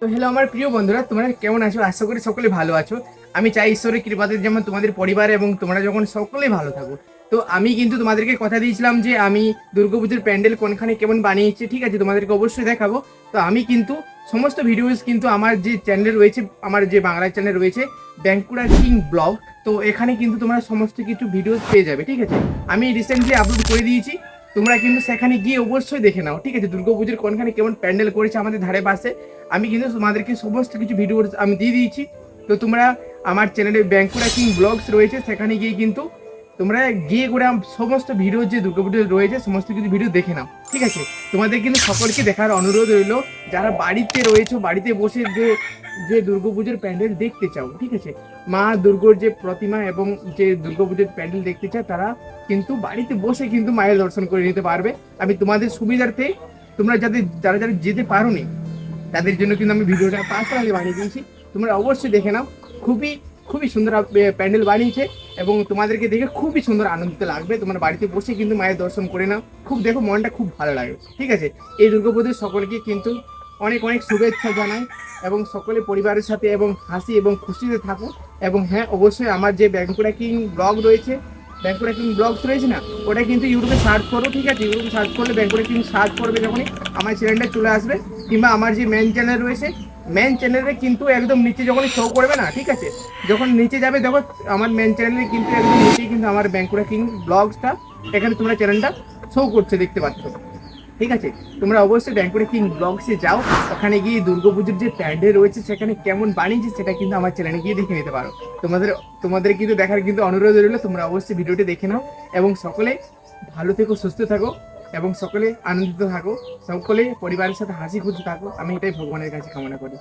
তো হ্যালো আমার প্রিয় বন্ধুরা, তোমরা কেমন আছো? আশা করি সকলে ভালো আছো। আমি চাই ঈশ্বরের কৃপাতে যেমন তোমাদের পরিবার এবং তোমরা যখন সকলেই ভালো থাকো। তো আমি কিন্তু তোমাদেরকে কথা দিয়েছিলাম যে আমি দুর্গাপুজোর প্যান্ডেল কোনখানে কেমন বানিয়েছি, ঠিক আছে, তোমাদেরকে অবশ্যই দেখাবো। তো আমি কিন্তু সমস্ত ভিডিওস কিন্তু আমার যে চ্যানেল রয়েছে, আমার যে বাংলা চ্যানেল রয়েছে বাঁকুড়া কিং ব্লগ, তো এখানে কিন্তু তোমরা সমস্ত কিছু ভিডিওস পেয়ে যাবে, ঠিক আছে। আমি রিসেন্টলি আপলোড করে দিয়েছি, তোমরা কিন্তু সেখানে গিয়ে অবশ্যই দেখে নাও, ঠিক আছে। দুর্গাপুজোর কোনখানে কেমন প্যান্ডেল করেছে আমাদের ধারে পাশে আমি কিন্তু তোমাদেরকে সমস্ত কিছু ভিডিও আমি দিয়ে দিয়েছি। তো তোমরা আমার চ্যানেলে বাঁকুড়া কিং ব্লগস রয়েছে, সেখানে গিয়ে কিন্তু তোমরা গিয়ে করে সমস্ত ভিডিও যে দুর্গাপুজো রয়েছে সমস্ত কিছু ভিডিও দেখে নাও, ঠিক আছে। তোমাদের কিন্তু সকলকে দেখার অনুরোধ রইল, যারা বাড়িতে রয়েছে বাড়িতে বসে যে যে দুর্গাপুজোর প্যান্ডেল দেখতে চাও, ঠিক আছে, মা দুর্গার যে প্রতিমা এবং যে দুর্গাপুজোর প্যান্ডেল দেখতে চাও, তারা কিন্তু বাড়িতে বসে কিন্তু মায়ের দর্শন করে নিতে পারবে। আমি তোমাদের সুবিধার্থে তোমরা যারা যারা যেতে পারো নি তাদের জন্য কিন্তু আমি ভিডিওটা পার্সোনালি বানিয়ে দিয়েছি, তোমরা অবশ্যই দেখে নাও। খুবই খুবই সুন্দর প্যান্ডেল বানিয়েছে এবং তোমাদেরকে দেখে খুবই সুন্দর আনন্দিত লাগবে। তোমরা বাড়িতে বসে কিন্তু মায়ের দর্শন করে নাও, খুব দেখো মনটা খুব ভালো লাগে, ঠিক আছে। এই দুর্গাপুজোর সকলকে কিন্তু অনেক অনেক শুভেচ্ছা জানাই এবং সকলে পরিবারের সাথে এবং হাসি এবং খুশিতে থাকুক। এবং হ্যাঁ, অবশ্যই আমার যে বাঁকুড়া কিং ব্লগ রয়েছে, বাঁকুড়া কিং ব্লগস রয়েছে না, ওটা কিন্তু ইউটিউবে সার্চ করো, ঠিক আছে। ইউটিউবে সার্চ করলে বাঁকুড়া কিং সার্চ করবে, যখনই আমার চ্যানেলটা চলে আসবে। কিংবা আমার যে মেন চ্যানেল রয়েছে, মেন চ্যানেলে কিন্তু একদম নিচে যখনই শো করবে না, ঠিক আছে, যখন নিচে যাবে দেখো আমার মেন চ্যানেলে কিন্তু একদম নিচে কিন্তু আমার বাঁকুড়া কিং ব্লগসটা এখানে তোমরা চ্যানেলটা শো করছে, দেখতে পাচ্ছ, ঠিক আছে। তোমরা অবশ্যই বাঁকুড়া কিং ব্লগসে যাও, ওখানে গিয়ে দুর্গাপুজোর যে প্যান্ডেল রয়েছে সেখানে কেমন বানিয়েছে সেটা কিন্তু আমার চ্যানেলে গিয়ে দেখে নিতে পারো। তোমাদের তোমাদের কিন্তু দেখার কিন্তু অনুরোধ রইল, তোমরা অবশ্যই ভিডিওটি দেখে নাও এবং সকলে ভালো থেকো, সুস্থ থাকো এবং সকলে আনন্দিত থাকো, সকলে পরিবারের সাথে হাসি খুশি থাকো। আমি এটাই ভগবানের কাছে কামনা করি।